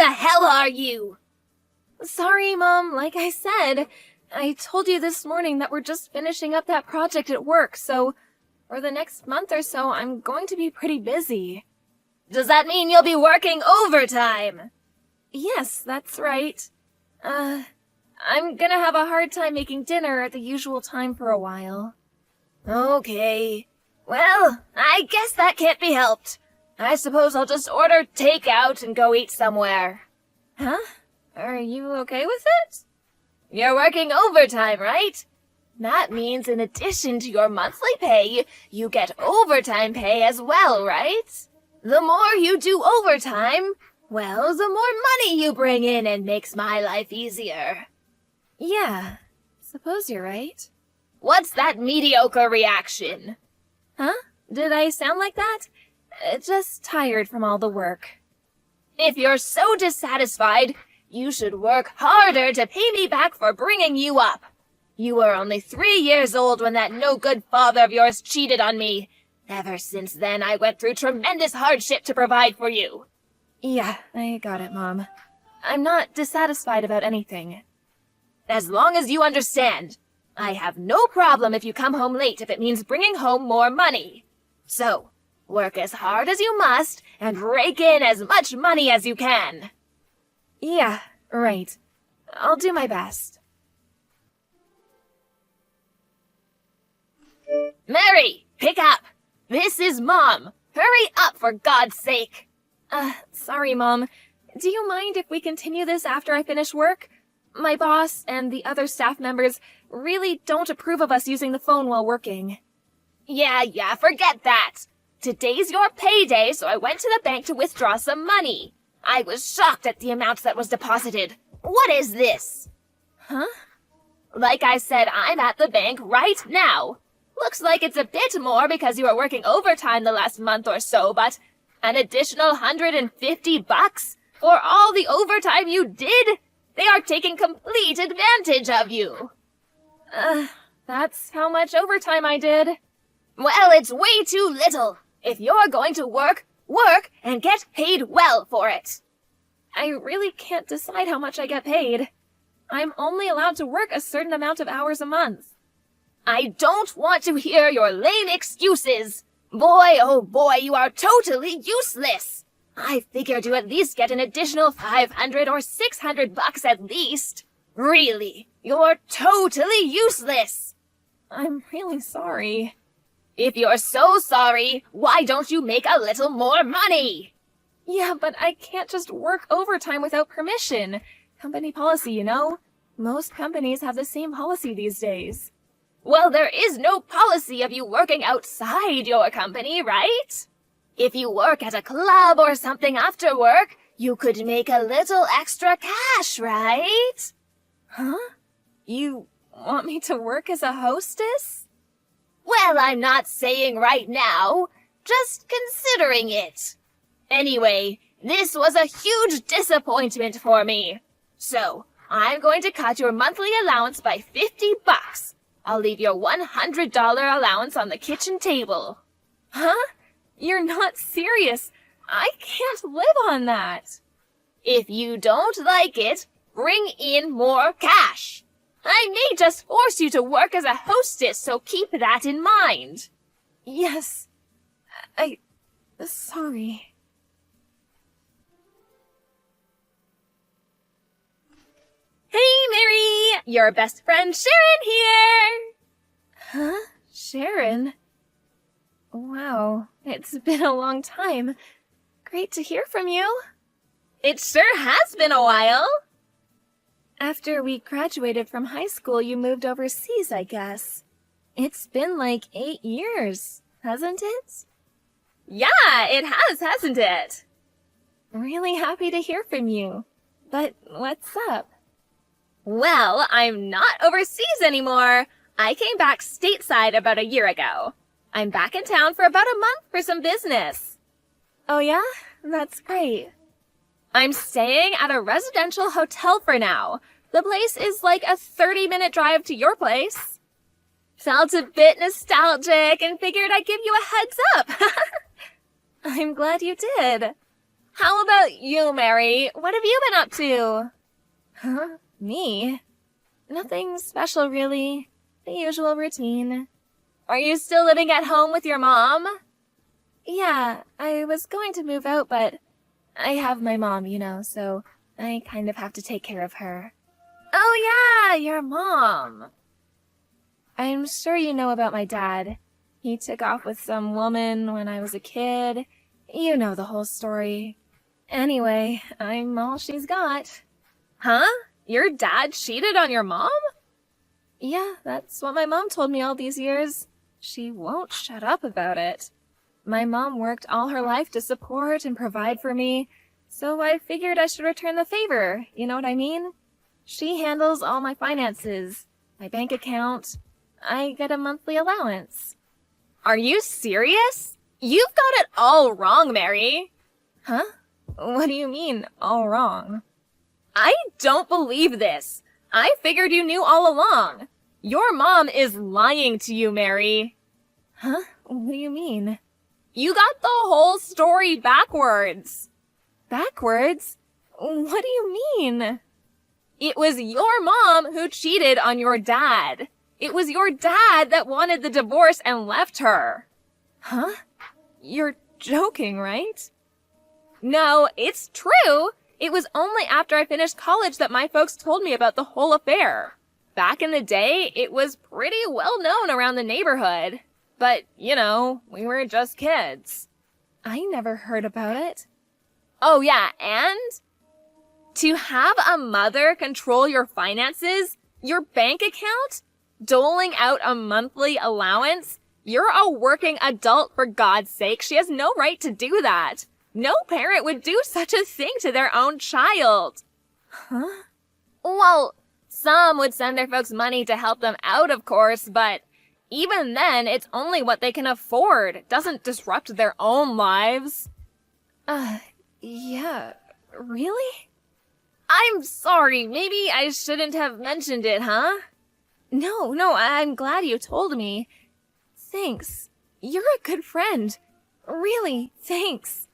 the hell are you? Sorry, Mom, like I said, I told you this morning that we're just finishing up that project at work, so for the next month or so, I'm going to be pretty busy. Does that mean you'll be working overtime? Yes, that's right. I'm gonna have a hard time making dinner at the usual time for a while. Okay. Well, I guess that can't be helped. I suppose I'll just order takeout and go eat somewhere. Huh? Are you okay with it? You're working overtime, right? That means in addition to your monthly pay, you get overtime pay as well, right? The more you do overtime, well, the more money you bring in and makes my life easier. Yeah, suppose you're right. What's that mediocre reaction? Huh? Did I sound like that? Just tired from all the work. If you're so dissatisfied, you should work harder to pay me back for bringing you up. You were only 3 years old when that no-good father of yours cheated on me. Ever since then, I went through tremendous hardship to provide for you. Yeah, I got it, Mom. I'm not dissatisfied about anything. As long as you understand, I have no problem if you come home late if it means bringing home more money. So, work as hard as you must and rake in as much money as you can. Yeah, right. I'll do my best. Mary, pick up! This is Mom! Hurry up, for God's sake! Sorry, Mom. Do you mind if we continue this after I finish work? My boss and the other staff members really don't approve of us using the phone while working. Yeah, forget that! Today's your payday, so I went to the bank to withdraw some money. I was shocked at the amount that was deposited. What is this? Huh? Like I said, I'm at the bank right now. Looks like it's a bit more because you were working overtime the last month or so, but an additional $150 for all the overtime you did? They are taking complete advantage of you. That's how much overtime I did. Well, it's way too little. If you're going to work, work and get paid well for it. I really can't decide how much I get paid. I'm only allowed to work a certain amount of hours a month. I don't want to hear your lame excuses. Boy, oh boy, you are totally useless. I figured you at least get an additional $500 or $600 at least. Really, you're totally useless. I'm really sorry. If you're so sorry, why don't you make a little more money? Yeah, but I can't just work overtime without permission. Company policy, you know? Most companies have the same policy these days. Well, there is no policy of you working outside your company, right? If you work at a club or something after work, you could make a little extra cash, right? Huh? You want me to work as a hostess? Well, I'm not saying right now, just considering it. Anyway, this was a huge disappointment for me. So, I'm going to cut your monthly allowance by $50. I'll leave your $100 allowance on the kitchen table. Huh? You're not serious. I can't live on that. If you don't like it, bring in more cash. I may just force you to work as a hostess, so keep that in mind. Yes. Sorry. Hey, Mary! Your best friend Sharon here! Huh? Sharon? Wow, it's been a long time. Great to hear from you. It sure has been a while. After we graduated from high school, you moved overseas, I guess. It's been like 8 years, hasn't it? Yeah, it has, hasn't it? Really happy to hear from you. But what's up? Well, I'm not overseas anymore. I came back stateside about a year ago. I'm back in town for about a month for some business. Oh yeah? That's great. I'm staying at a residential hotel for now. The place is like a 30-minute drive to your place. Felt a bit nostalgic and figured I'd give you a heads up. I'm glad you did. How about you, Mary? What have you been up to? Huh? Me? Nothing special, really. The usual routine. Are you still living at home with your mom? Yeah, I was going to move out, but I have my mom, so I kind of have to take care of her. Oh yeah, your mom. I'm sure you know about my dad. He took off with some woman when I was a kid. You know the whole story. Anyway, I'm all she's got. Huh? Your dad cheated on your mom? Yeah, that's what my mom told me all these years. She won't shut up about it. My mom worked all her life to support and provide for me, so I figured I should return the favor, you know what I mean? She handles all my finances, my bank account. I get a monthly allowance. Are you serious? You've got it all wrong, Mary. Huh? What do you mean, all wrong? I don't believe this. I figured you knew all along. Your mom is lying to you, Mary. Huh? What do you mean? You got the whole story backwards. Backwards? What do you mean? It was your mom who cheated on your dad. It was your dad that wanted the divorce and left her. Huh? You're joking, right? No, it's true. It was only after I finished college that my folks told me about the whole affair. Back in the day, it was pretty well known around the neighborhood. But, we were just kids. I never heard about it. Oh yeah, and to have a mother control your finances, your bank account, doling out a monthly allowance, you're a working adult, for God's sake. She has no right to do that. No parent would do such a thing to their own child. Huh? Well, some would send their folks money to help them out, of course, but even then, it's only what they can afford. It doesn't disrupt their own lives. Yeah, really? I'm sorry, maybe I shouldn't have mentioned it, huh? No, I'm glad you told me. Thanks. You're a good friend. Really, thanks.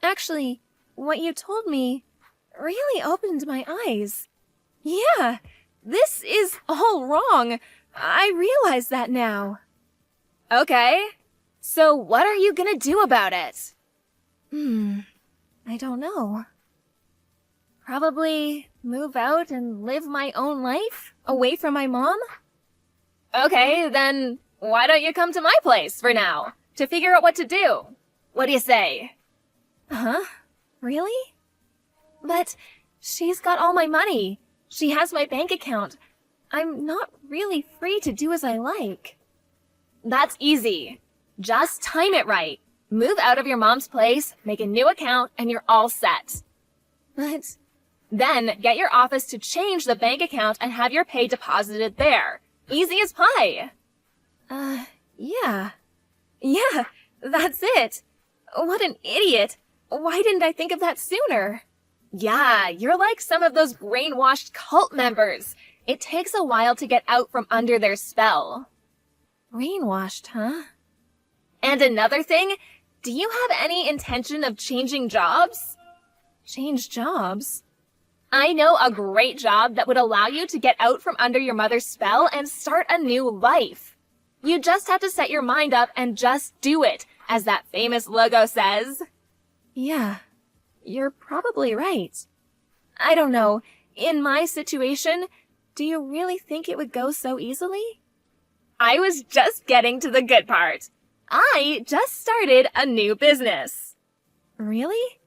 Actually, what you told me really opened my eyes. Yeah, this is all wrong. I realize that now. Okay, so what are you gonna do about it? I don't know. Probably move out and live my own life, away from my mom? Okay, then why don't you come to my place for now, to figure out what to do? What do you say? Huh? Really? But she's got all my money. She has my bank account. I'm not really free to do as I like. That's easy. Just time it right. Move out of your mom's place, make a new account, and you're all set. But then get your office to change the bank account and have your pay deposited there. Easy as pie. Yeah. Yeah, that's it. What an idiot. Why didn't I think of that sooner? Yeah, you're like some of those brainwashed cult members. It takes a while to get out from under their spell. Brainwashed, huh? And another thing, do you have any intention of changing jobs? Change jobs? I know a great job that would allow you to get out from under your mother's spell and start a new life. You just have to set your mind up and just do it, as that famous logo says. Yeah, you're probably right. I don't know, in my situation, do you really think it would go so easily? I was just getting to the good part. I just started a new business. Really?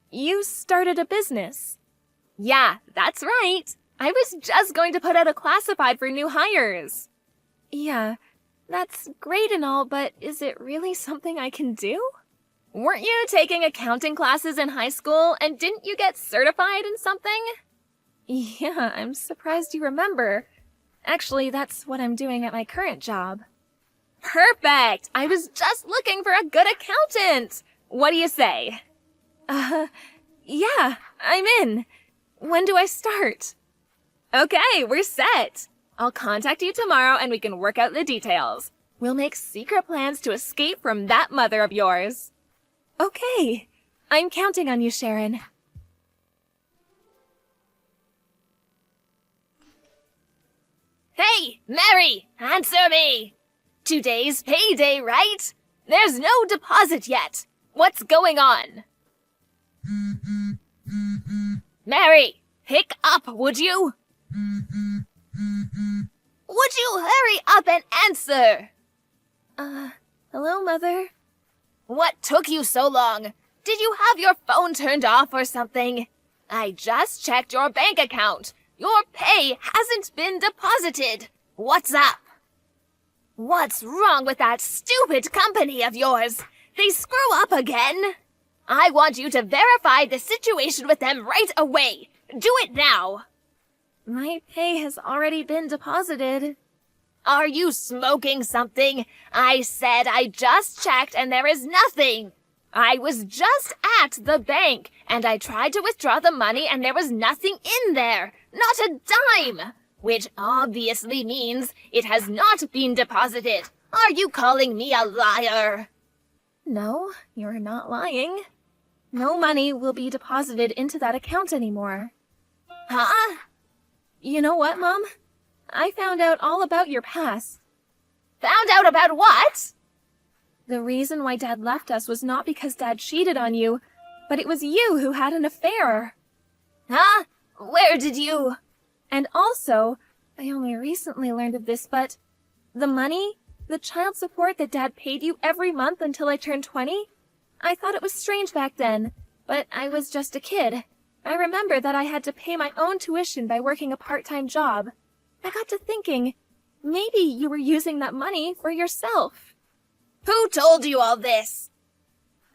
You started a business? Yeah, that's right. I was just going to put out a classified for new hires. Yeah, that's great and all, but is it really something I can do? Weren't you taking accounting classes in high school, and didn't you get certified in something? Yeah, I'm surprised you remember. Actually, that's what I'm doing at my current job. Perfect! I was just looking for a good accountant! What do you say? Yeah, I'm in. When do I start? Okay, we're set. I'll contact you tomorrow and we can work out the details. We'll make secret plans to escape from that mother of yours. Okay. I'm counting on you, Sharon. Hey, Mary, answer me! Today's payday, right? There's no deposit yet. What's going on? Mary, pick up, would you? Would you hurry up and answer? Hello, Mother? What took you so long? Did you have your phone turned off or something? I just checked your bank account. Your pay hasn't been deposited. What's up? What's wrong with that stupid company of yours? They screw up again. I want you to verify the situation with them right away. Do it now. My pay has already been deposited. Are you smoking something? I said I just checked and there is nothing. I was just at the bank and I tried to withdraw the money and there was nothing in there. Not a dime. Which obviously means it has not been deposited. Are you calling me a liar? No, you're not lying. No money will be deposited into that account anymore. Huh? You know what, Mom? I found out all about your past. Found out about what? The reason why Dad left us was not because Dad cheated on you, but it was you who had an affair. Huh? Where did you? And also, I only recently learned of this, but the money, the child support that Dad paid you every month until I turned 20, I thought it was strange back then, but I was just a kid. I remember that I had to pay my own tuition by working a part-time job. I got to thinking, maybe you were using that money for yourself. Who told you all this?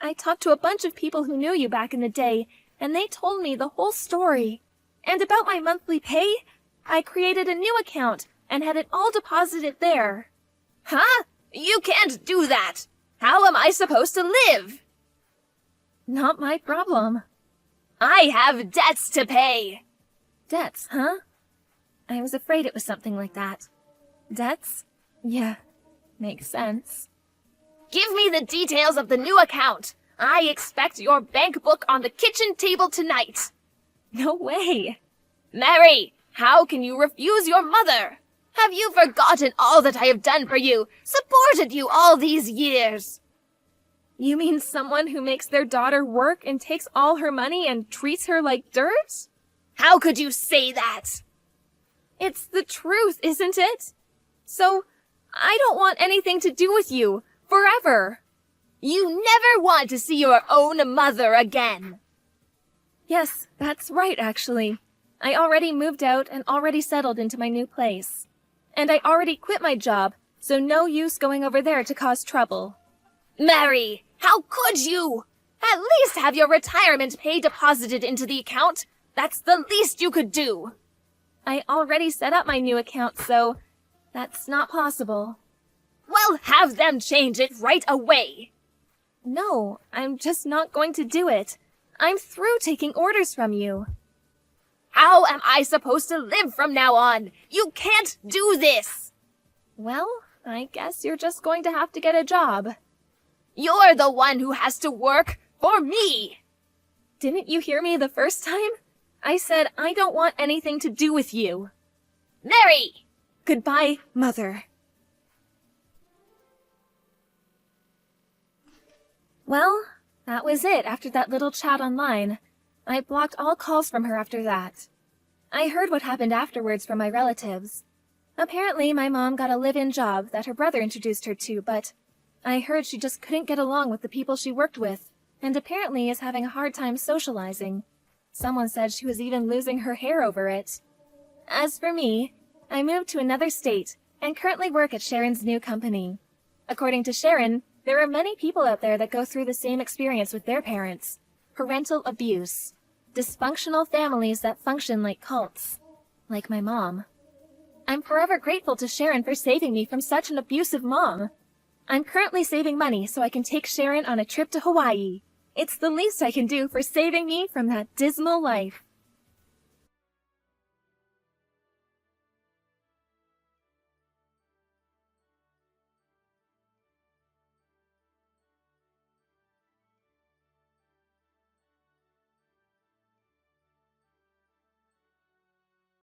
I talked to a bunch of people who knew you back in the day, and they told me the whole story. And about my monthly pay, I created a new account and had it all deposited there. Huh? You can't do that. How am I supposed to live? Not my problem. I have debts to pay. Debts, huh? I was afraid it was something like that. Debts? Yeah, makes sense. Give me the details of the new account. I expect your bank book on the kitchen table tonight. No way. Mary, how can you refuse your mother? Have you forgotten all that I have done for you, supported you all these years? You mean someone who makes their daughter work and takes all her money and treats her like dirt? How could you say that? It's the truth, isn't it? So, I don't want anything to do with you, forever. You never want to see your own mother again. Yes, that's right, actually. I already moved out and already settled into my new place. And I already quit my job, so no use going over there to cause trouble. Mary, how could you? At least have your retirement pay deposited into the account. That's the least you could do. I already set up my new account, so that's not possible. Well, have them change it right away. No, I'm just not going to do it. I'm through taking orders from you. How am I supposed to live from now on? You can't do this. Well, I guess you're just going to have to get a job. You're the one who has to work for me. Didn't you hear me the first time? I said I don't want anything to do with you. Mary! Goodbye, Mother. Well, that was it after that little chat online. I blocked all calls from her after that. I heard what happened afterwards from my relatives. Apparently, my mom got a live-in job that her brother introduced her to, but I heard she just couldn't get along with the people she worked with, and apparently is having a hard time socializing. Someone said she was even losing her hair over it. As for me, I moved to another state and currently work at Sharon's new company. According to Sharon, there are many people out there that go through the same experience with their parents. Parental abuse. Dysfunctional families that function like cults. Like my mom. I'm forever grateful to Sharon for saving me from such an abusive mom. I'm currently saving money so I can take Sharon on a trip to Hawaii. It's the least I can do for saving me from that dismal life.